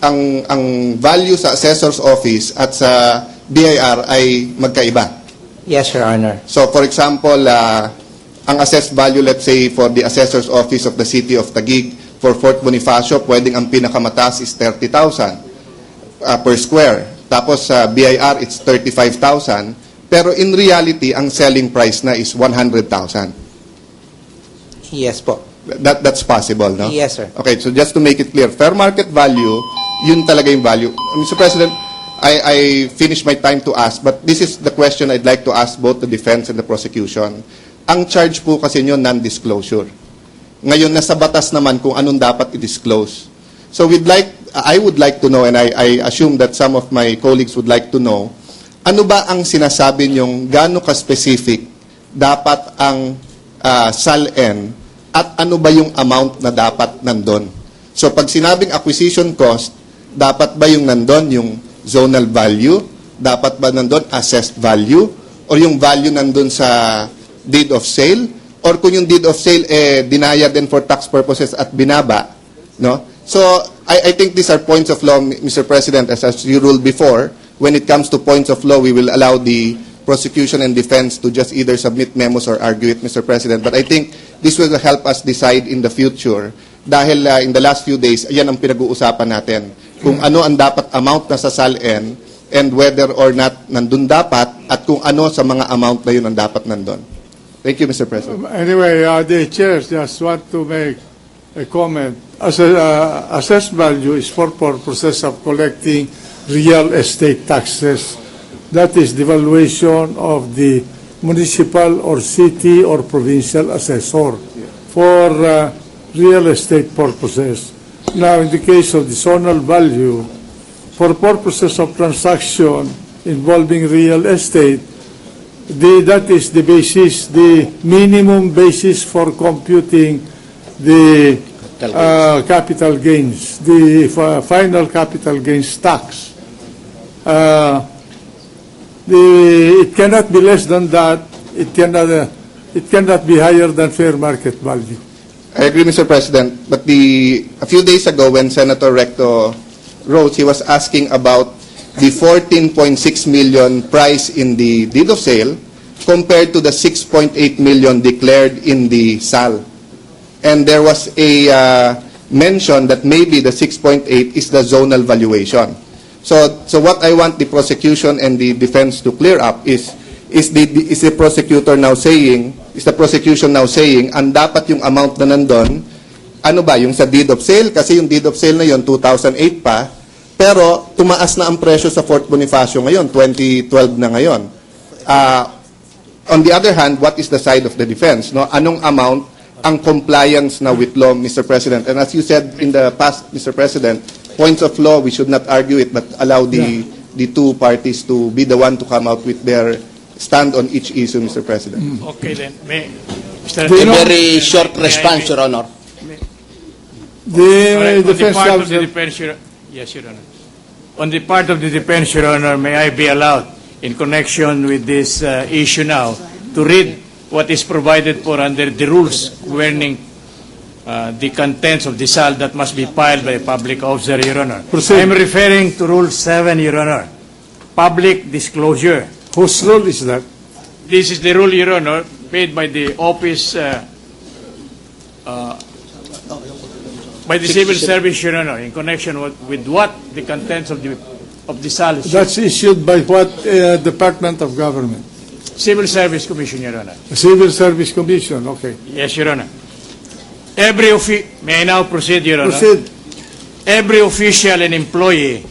ang value sa assessor's office at sa BIR ay magkaiba. Yes, Your Honor. So for example, ang assessed value, let's say, for the assessor's office of the city of Taguig for Fort Bonifacio, pwedeng ang pinakamataas is 30,000 per square. Tapos sa BIR, it's 35,000. Pero in reality, ang selling price na is 100,000. Yes po. That's possible, no? Yes, sir. Okay, so just to make it clear, fair market value, yun talaga yung value. Mr. President, I finished my time to ask, but this is the question I'd like to ask both the defense and the prosecution. Ang charge po kasi nyo, non-disclosure. Ngayon, nasa batas naman kung anong dapat i-disclose. So I would like to know, and I assume that some of my colleagues would like to know, ano ba ang sinasabi nyong gaano ka-specific dapat ang SALN at ano ba yung amount na dapat nandun? So pag sinabing acquisition cost, dapat ba yung nandun yung zonal value? Dapat ba nandun assessed value? Or yung value nandun sa deed of sale? Or kung yung deed of sale dinaya din for tax purposes at binaba? No? So I think these are points of law, Mr. President, as you ruled before. When it comes to points of law, we will allow the prosecution and defense to just either submit memos or argue it, Mr. President. But I think this will help us decide in the future dahil in the last few days, ayan ang pinag-uusapan natin. Kung ano ang dapat amount na sa SALN and whether or not nandun dapat at kung ano sa mga amount na yun ang dapat nandun. Thank you, Mr. President. Anyway, the chair just want to make a comment. Assessed value is for purposes of collecting real estate taxes. That is the valuation of the municipal or city or provincial assessor for real estate purposes. Now, in the case of the zonal value, for purposes of transaction involving real estate, that is the basis, the minimum basis for computing the capital gains, the final capital gains tax. It cannot be less than that. It cannot be higher than fair market value. I agree, Mr. President. But a few days ago, when Senator Recto wrote, he was asking about the 14.6 million price in the deed of sale compared to the 6.8 million declared in the SAL. And there was a mention that maybe the 6.8 is the zonal valuation. So what I want the prosecution and the defense to clear up is the prosecution now saying ang dapat yung amount na nandun, ano ba, yung sa deed of sale? Kasi yung deed of sale na yun, 2008 pa, pero tumaas na ang presyo sa Fort Bonifacio ngayon, 2012 na ngayon. On the other hand, what is the side of the defense? No? Anong amount ang compliance na with law, Mr. President? And as you said in the past, Mr. President, points of law, we should not argue it, but allow the two parties to be the one to come out with their stand on each issue, Mr. President. Okay then. A very short response, Your Honor. The defense yes, Your Honor. On the part of the defense, Your Honor, may I be allowed, in connection with this issue now, to read what is provided for under the rules governing the contents of the SAL that must be filed by a public officer, Your Honor. Proceed. I'm referring to Rule 7, Your Honor. Public disclosure. Whose rule is that? This is the rule, Your Honor, made by the office, by the civil service, Your Honor, in connection with what the contents of the SAL is. That's issued by what Department of Government? Civil Service Commission, Your Honor. Civil Service Commission, okay. Yes, Your Honor. May I now proceed, Your Honor? Proceed. Every official and employee,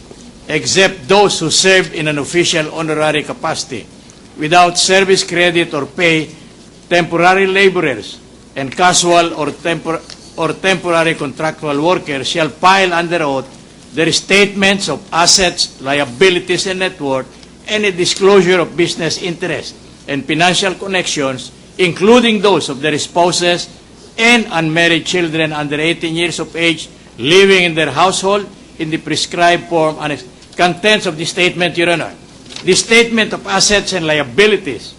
except those who serve in an official honorary capacity, without service credit or pay, temporary laborers, and casual or temporary contractual workers shall file under oath their statements of assets, liabilities, and net worth, any disclosure of business interests and financial connections, including those of their spouses and unmarried children under 18 years of age living in their household in the prescribed form and contents of the statement, Your Honor. The statement of assets and liabilities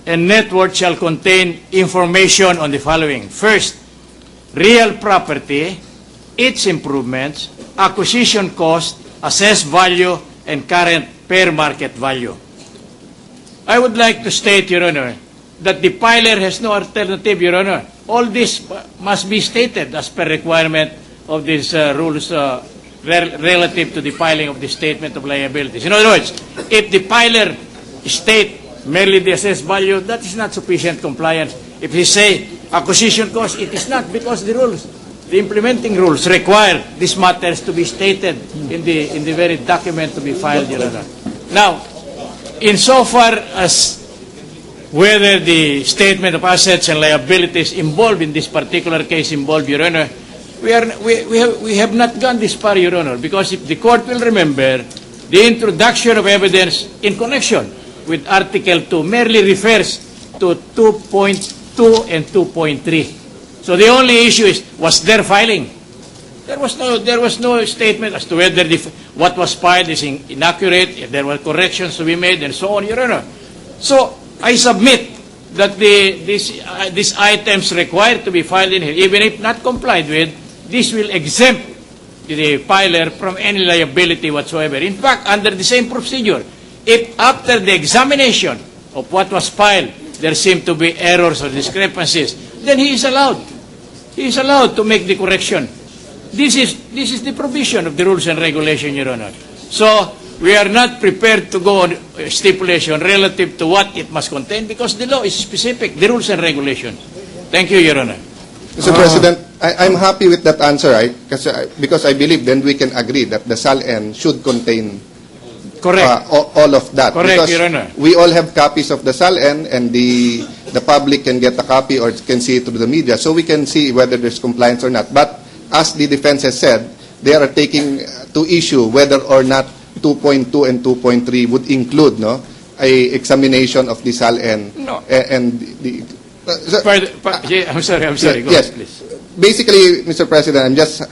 and net worth shall contain information on the following. First, real property its improvements, acquisition cost, assessed value, and current fair market value. I would like to state, Your Honor, that the filer has no alternative, Your Honor. All this must be stated as per requirement of these rules relative to the filing of the statement of liabilities. In other words, if the filer state merely the assessed value, that is not sufficient compliance. If he say acquisition cost, it is not, because the rules, the implementing rules require these matters to be stated in the very document to be filed, Your Honor. Now, insofar as whether the statement of assets and liabilities involved in this particular case involved, Your Honor, we have not gone this far, Your Honor, because if the court will remember, the introduction of evidence in connection with Article 2 merely refers to 2.2 and 2.3. So the only issue is, was there filing? There was no statement as to whether what was filed is inaccurate, if there were corrections to be made, and so on, Your Honor. So I submit that these items required to be filed in here, even if not complied with, this will exempt the filer from any liability whatsoever. In fact, under the same procedure, if after the examination of what was filed, there seem to be errors or discrepancies, then he is allowed. He is allowed to make the correction. This is the provision of the rules and regulation, Your Honor. So we are not prepared to go on stipulation relative to what it must contain, because the law is specific, the rules and regulation. Thank you, Your Honor. Mr. President, I'm happy with that answer, because I believe then we can agree that the SALN should contain Correct. all of that. Correct, because Your Honor. we all have copies of the SALN, and the public can get a copy or can see it through the media, so we can see whether there's compliance or not. But as the defense has said, they are taking to issue whether or not 2.2 and 2.3 would include a examination of the SALN. No. And the I'm sorry. Go yes. ahead, please. Basically, Mr. President, I'm just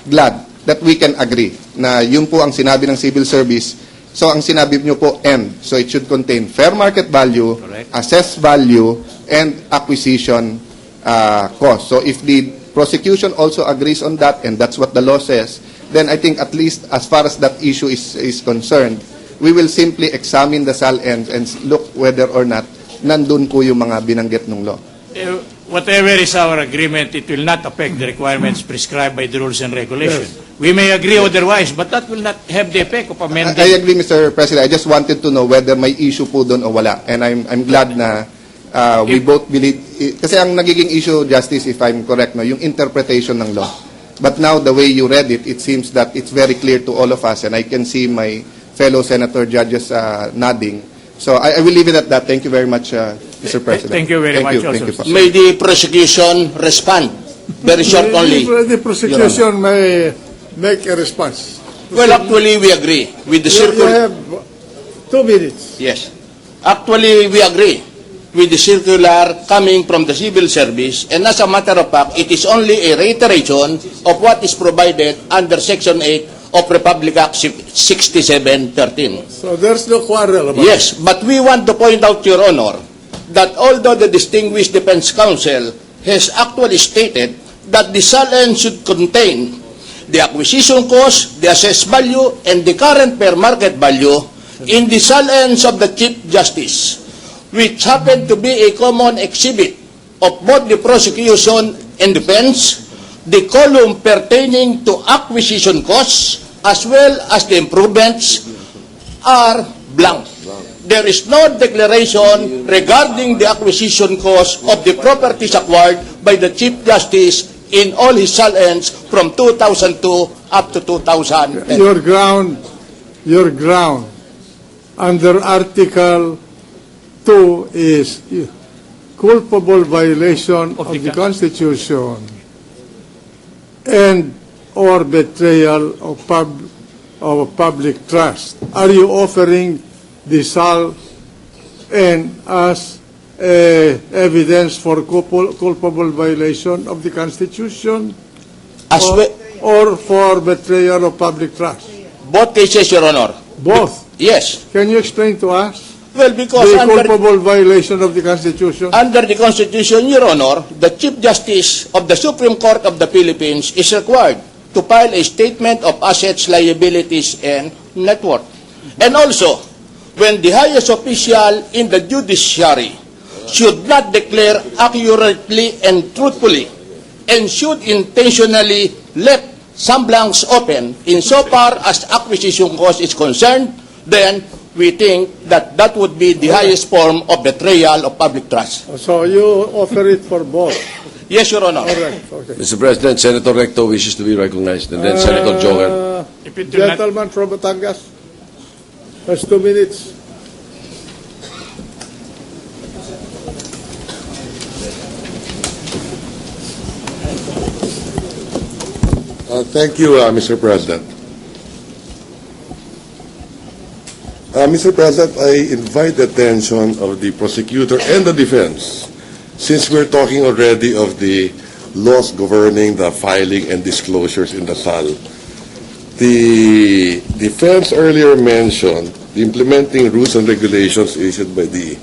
glad that we can agree na yun po ang sinabi ng civil service. So, ang sinabi nyo po, and. So, it should contain fair market value, Correct. assessed value, and acquisition cost. So, if the prosecution also agrees on that, and that's what the law says, then I think at least as far as that issue is concerned, we will simply examine the SALN and look whether or not nandun po yung mga binanggit ng law. Whatever is our agreement, it will not affect the requirements prescribed by the rules and regulations. We may agree otherwise, but that will not have the effect of amending. I agree, Mr. President. I just wanted to know whether may issue po doon o wala. And I'm glad na we both believe, kasi ang nagiging issue, Justice, if I'm correct, yung interpretation ng law. But now, the way you read it, it seems that it's very clear to all of us, and I can see my fellow senator judges nodding. So I will leave it at that. Thank you very much, Mr. President. Thank you very much also. Thank you. May the prosecution respond. Very short only. The prosecution may make a response. Well, actually, we agree with the You circular. have 2 minutes. Yes. Actually, we agree with the circular coming from the civil service, and as a matter of fact, it is only a reiteration of what is provided under Section 8 of Republic Act 6713. So there's no quarrel about Yes, but we want to point out, Your Honor, that although the distinguished defense counsel has actually stated that the SALN should contain the acquisition cost, the assessed value, and the current fair market value in the SALNs of the Chief Justice, which happen to be a common exhibit of both the prosecution and defense, the column pertaining to acquisition costs as well as the improvements are blank. There is no declaration regarding the acquisition cost of the properties acquired by the Chief Justice in all his SALNs from 2002 up to 2010. Your ground under Article 2 is culpable violation of the Constitution and or betrayal of public trust. Are you offering the SALN as evidence for culpable violation of the Constitution or for betrayal of public trust? Both cases, Your Honor. Both. Yes. Can you explain to us? Well, because The under culpable violation of the Constitution? Under the Constitution, Your Honor, the Chief Justice of the Supreme Court of the Philippines is required to file a statement of assets, liabilities, and net worth. And also, when the highest official in the judiciary should not declare accurately and truthfully and should intentionally left some blanks open insofar as acquisition cost is concerned, then we think that that would be the highest form of betrayal of public trust. So you offer it for both? Yes, Your Honor. All right, okay. Mr. President, Senator Recto wishes to be recognized, and then Senator Joel. If it will not- Gentleman from Batangas, that's 2 minutes. Thank you, Mr. President. Mr. President, I invite the attention of the prosecutor and the defense, since we're talking already of the laws governing the filing and disclosures in the SAL. The defense earlier mentioned the implementing rules and regulations issued by the